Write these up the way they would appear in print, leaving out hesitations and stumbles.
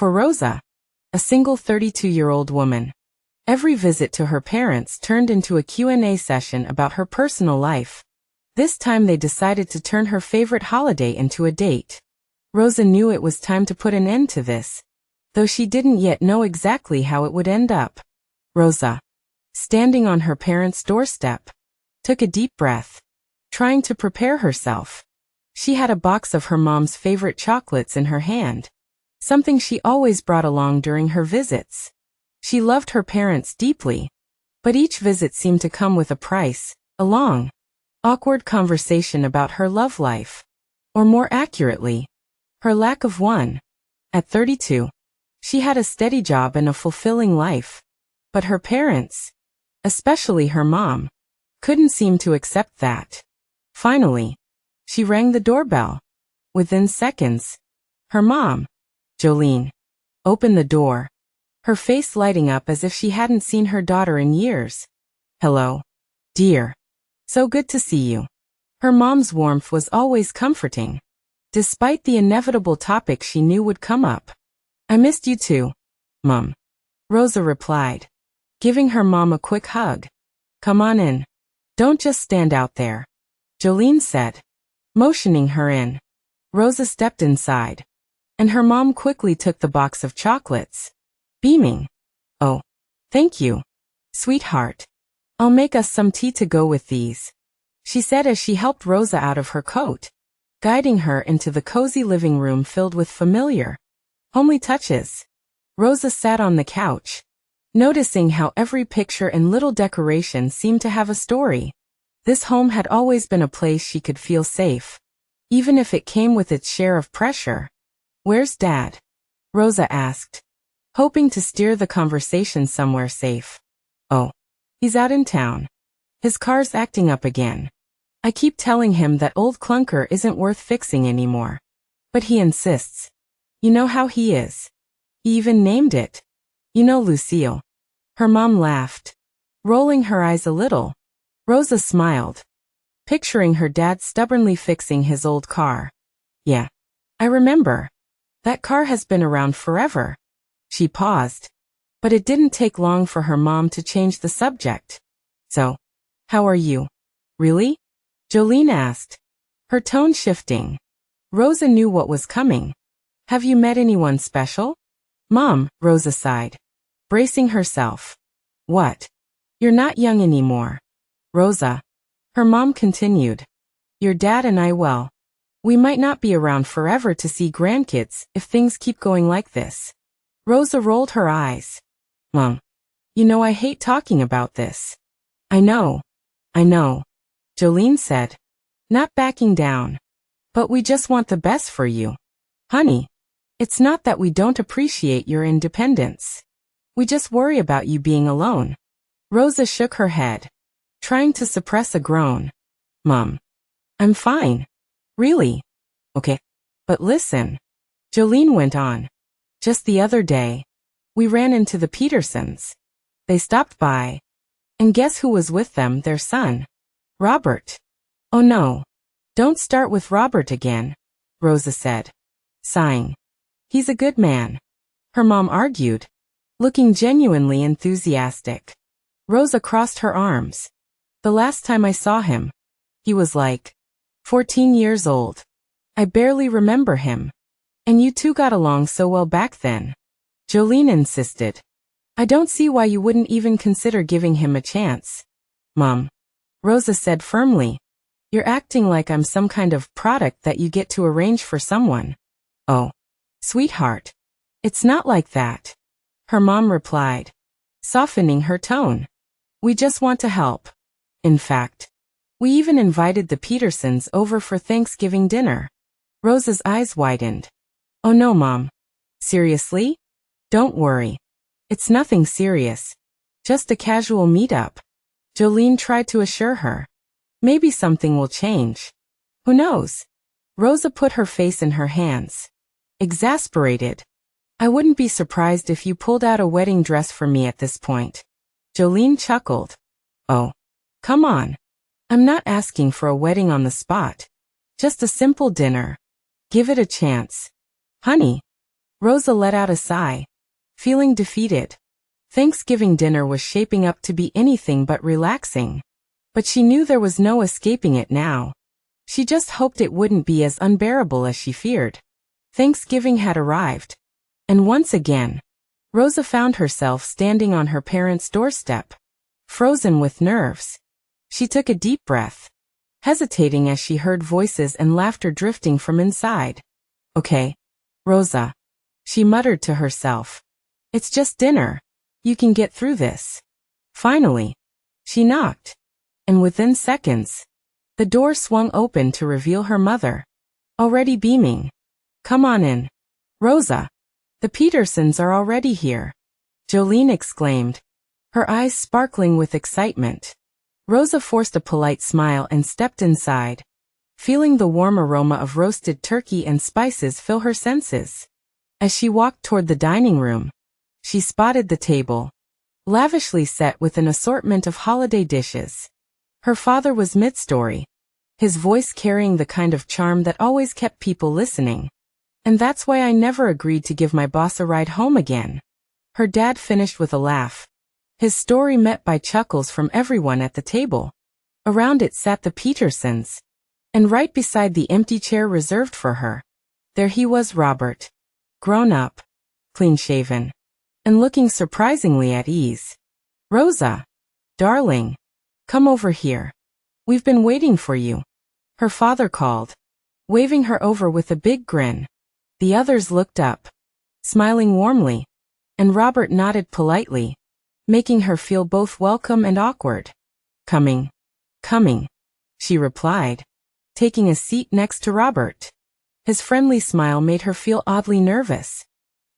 For Rosa, a single 32-year-old woman, every visit to her parents turned into a Q&A session about her personal life. This time they decided to turn her favorite holiday into a date. Rosa knew it was time to put an end to this, though she didn't yet know exactly how it would end up. Rosa, standing on her parents' doorstep, took a deep breath, trying to prepare herself. She had a box of her mom's favorite chocolates in her hand, something she always brought along during her visits. She loved her parents deeply, but each visit seemed to come with a price, a long, awkward conversation about her love life. Or more accurately, her lack of one. At 32, she had a steady job and a fulfilling life. But her parents, especially her mom, couldn't seem to accept that. Finally, she rang the doorbell. Within seconds, her mom, Jolene, opened the door, her face lighting up as if she hadn't seen her daughter in years. "Hello, dear. So good to see you." Her mom's warmth was always comforting, despite the inevitable topic she knew would come up. "I missed you too, Mom," Rosa replied, giving her mom a quick hug. "Come on in. Don't just stand out there," Jolene said, motioning her in. Rosa stepped inside, and her mom quickly took the box of chocolates, beaming. "Oh, thank you, sweetheart. I'll make us some tea to go with these," she said as she helped Rosa out of her coat, guiding her into the cozy living room filled with familiar, homely touches. Rosa sat on the couch, noticing how every picture and little decoration seemed to have a story. This home had always been a place she could feel safe, even if it came with its share of pressure. "Where's Dad?" Rosa asked, hoping to steer the conversation somewhere safe. "Oh, he's out in town. His car's acting up again. I keep telling him that old clunker isn't worth fixing anymore, but he insists. You know how he is. He even named it. You know, Lucille." Her mom laughed, rolling her eyes a little. Rosa smiled, picturing her dad stubbornly fixing his old car. "Yeah, I remember. That car has been around forever." She paused, but it didn't take long for her mom to change the subject. "So, how are you? Really?" Jolene asked, her tone shifting. Rosa knew what was coming. "Have you met anyone special?" "Mom," Rosa sighed, bracing herself. "What? You're not young anymore, Rosa," her mom continued. "Your dad and I, well, we might not be around forever to see grandkids if things keep going like this." Rosa rolled her eyes. "Mom, you know I hate talking about this." I know, Jolene said, not backing down. "But we just want the best for you. Honey, it's not that we don't appreciate your independence. We just worry about you being alone." Rosa shook her head, trying to suppress a groan. "Mom, I'm fine. Really. Okay. But listen," Jolene went on. "Just the other day, we ran into the Petersons. They stopped by. And guess who was with them? Their son, Robert." "Oh no. Don't start with Robert again," Rosa said, sighing. "He's a good man," her mom argued, looking genuinely enthusiastic. Rosa crossed her arms. "The last time I saw him, he was like 14 years old. I barely remember him. And you two got along so well back then," Jolene insisted. "I don't see why you wouldn't even consider giving him a chance." "Mom," Rosa said firmly, "you're acting like I'm some kind of product that you get to arrange for someone." "Oh, sweetheart, it's not like that," her mom replied, softening her tone. "We just want to help. In fact, we even invited the Petersons over for Thanksgiving dinner." Rosa's eyes widened. "Oh no, Mom. Seriously? Don't worry. It's nothing serious. Just a casual meetup," Jolene tried to assure her. "Maybe something will change. Who knows?" Rosa put her face in her hands, exasperated. "I wouldn't be surprised if you pulled out a wedding dress for me at this point." Jolene chuckled. "Oh, come on. I'm not asking for a wedding on the spot. Just a simple dinner. Give it a chance. Honey." Rosa let out a sigh, feeling defeated. Thanksgiving dinner was shaping up to be anything but relaxing. But she knew there was no escaping it now. She just hoped it wouldn't be as unbearable as she feared. Thanksgiving had arrived. And once again, Rosa found herself standing on her parents' doorstep, frozen with nerves. She took a deep breath, hesitating as she heard voices and laughter drifting from inside. "Okay, Rosa," she muttered to herself. "It's just dinner. You can get through this." Finally, she knocked, and within seconds, the door swung open to reveal her mother, already beaming. "Come on in, Rosa. The Petersons are already here," Jolene exclaimed, her eyes sparkling with excitement. Rosa forced a polite smile and stepped inside, feeling the warm aroma of roasted turkey and spices fill her senses. As she walked toward the dining room, she spotted the table, lavishly set with an assortment of holiday dishes. Her father was mid-story, his voice carrying the kind of charm that always kept people listening. "And that's why I never agreed to give my boss a ride home again," her dad finished with a laugh, his story met by chuckles from everyone at the table. Around it sat the Petersons, and right beside the empty chair reserved for her, there he was, Robert, grown up, clean-shaven, and looking surprisingly at ease. "Rosa, darling, come over here. We've been waiting for you," her father called, waving her over with a big grin. The others looked up, smiling warmly, and Robert nodded politely, making her feel both welcome and awkward. Coming, she replied, taking a seat next to Robert. His friendly smile made her feel oddly nervous,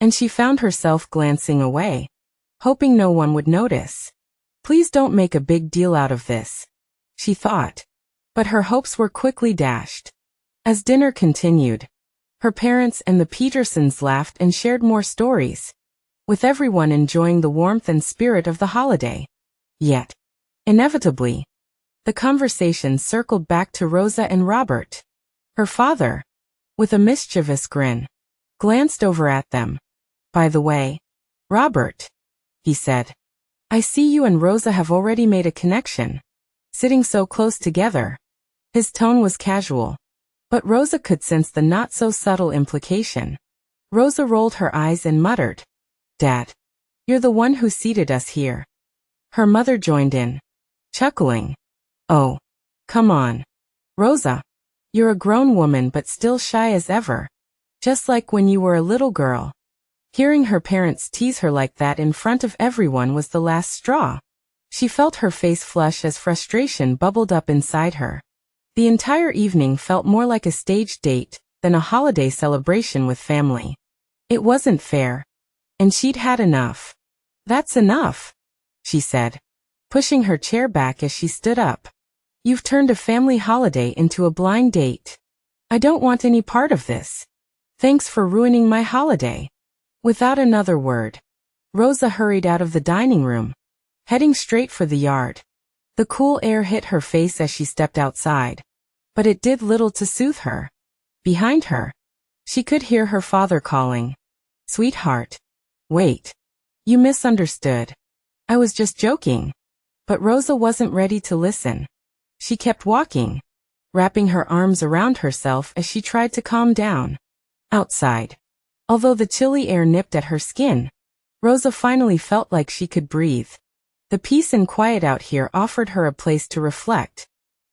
and she found herself glancing away, hoping no one would notice. "Please don't make a big deal out of this," she thought, but her hopes were quickly dashed. As dinner continued, her parents and the Petersons laughed and shared more stories, with everyone enjoying the warmth and spirit of the holiday. Yet, inevitably, the conversation circled back to Rosa and Robert. Her father, with a mischievous grin, glanced over at them. "By the way, Robert," he said, "I see you and Rosa have already made a connection, sitting so close together." His tone was casual, but Rosa could sense the not-so-subtle implication. Rosa rolled her eyes and muttered, "Dad, you're the one who seated us here." Her mother joined in, chuckling. "Oh, come on, Rosa. You're a grown woman but still shy as ever, just like when you were a little girl." Hearing her parents tease her like that in front of everyone was the last straw. She felt her face flush as frustration bubbled up inside her. The entire evening felt more like a staged date than a holiday celebration with family. It wasn't fair, and she'd had enough. "That's enough," she said, pushing her chair back as she stood up. "You've turned a family holiday into a blind date. I don't want any part of this. Thanks for ruining my holiday." Without another word, Rosa hurried out of the dining room, heading straight for the yard. The cool air hit her face as she stepped outside, but it did little to soothe her. Behind her, she could hear her father calling, "Sweetheart, wait. You misunderstood. I was just joking." But Rosa wasn't ready to listen. She kept walking, wrapping her arms around herself as she tried to calm down. Outside, although the chilly air nipped at her skin, Rosa finally felt like she could breathe. The peace and quiet out here offered her a place to reflect,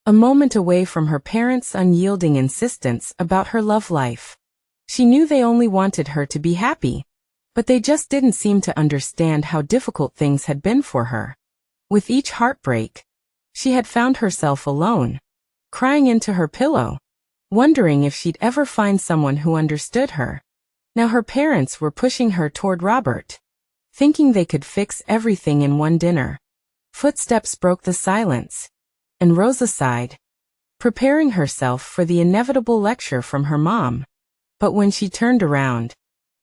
a moment away from her parents' unyielding insistence about her love life. She knew they only wanted her to be happy, but they just didn't seem to understand how difficult things had been for her. With each heartbreak, she had found herself alone, crying into her pillow, wondering if she'd ever find someone who understood her. Now her parents were pushing her toward Robert, thinking they could fix everything in one dinner. Footsteps broke the silence, and Rosa sighed, preparing herself for the inevitable lecture from her mom. But when she turned around,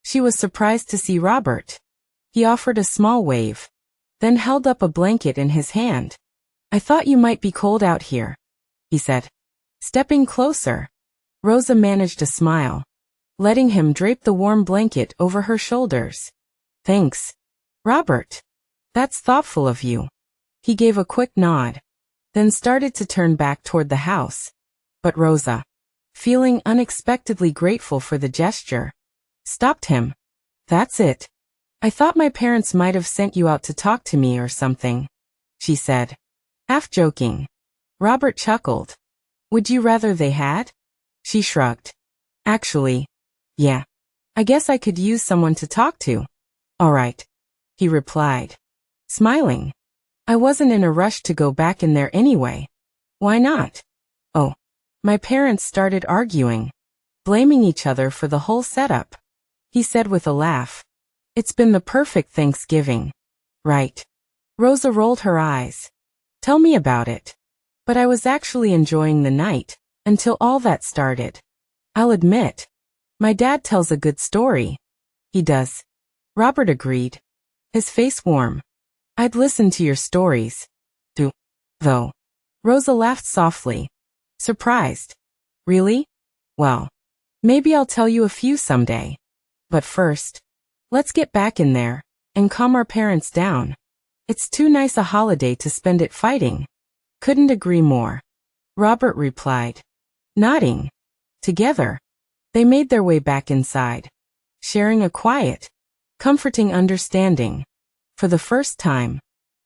she was surprised to see Robert. He offered a small wave, then held up a blanket in his hand. "I thought you might be cold out here," he said. Stepping closer, Rosa managed a smile. letting him drape the warm blanket over her shoulders. "Thanks, Robert. That's thoughtful of you." He gave a quick nod, then started to turn back toward the house. But Rosa, feeling unexpectedly grateful for the gesture, stopped him. "That's it. I thought my parents might have sent you out to talk to me or something," she said, half joking. Robert chuckled. "Would you rather they had?" She shrugged. "Actually, yeah. I guess I could use someone to talk to." "All right," he replied, smiling. "I wasn't in a rush to go back in there anyway." "Why not?" "Oh, my parents started arguing, blaming each other for the whole setup," he said with a laugh. "It's been the perfect Thanksgiving." "Right." Rosa rolled her eyes. "Tell me about it." "But I was actually enjoying the night until all that started. I'll admit, my dad tells a good story." "He does," Robert agreed, his face warm. "I'd listen to your stories, too, though." Rosa laughed softly, surprised. "Really? Well, maybe I'll tell you a few someday. But first, let's get back in there and calm our parents down. It's too nice a holiday to spend it fighting." "Couldn't agree more," Robert replied, nodding. Together, they made their way back inside, sharing a quiet, comforting understanding. For the first time,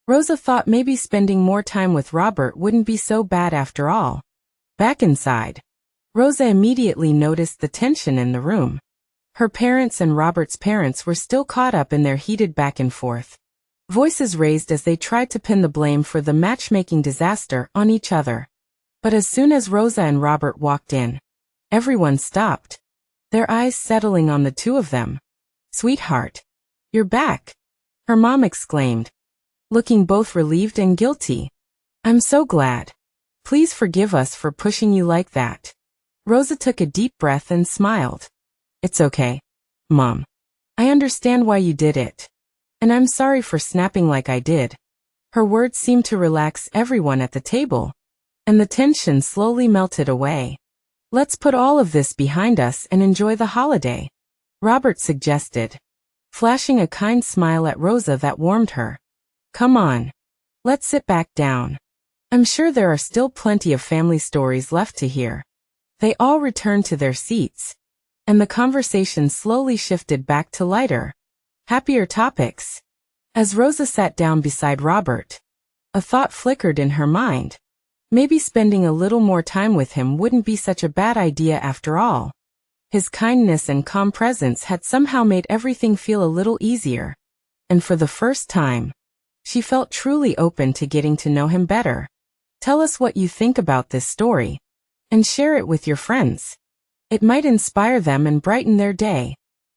Rosa thought maybe spending more time with Robert wouldn't be so bad after all. Back inside, Rosa immediately noticed the tension in the room. Her parents and Robert's parents were still caught up in their heated back and forth, voices raised as they tried to pin the blame for the matchmaking disaster on each other. But as soon as Rosa and Robert walked in, everyone stopped, their eyes settling on the two of them. "Sweetheart, you're back," her mom exclaimed, looking both relieved and guilty. "I'm so glad. Please forgive us for pushing you like that." Rosa took a deep breath and smiled. "It's okay, Mom. I understand why you did it. And I'm sorry for snapping like I did." Her words seemed to relax everyone at the table, and the tension slowly melted away. "Let's put all of this behind us and enjoy the holiday," Robert suggested, flashing a kind smile at Rosa that warmed her. "Come on. Let's sit back down. I'm sure there are still plenty of family stories left to hear." They all returned to their seats, and the conversation slowly shifted back to lighter, happier topics. As Rosa sat down beside Robert, a thought flickered in her mind. Maybe spending a little more time with him wouldn't be such a bad idea after all. His kindness and calm presence had somehow made everything feel a little easier, and for the first time, she felt truly open to getting to know him better. Tell us what you think about this story, and share it with your friends. It might inspire them and brighten their day.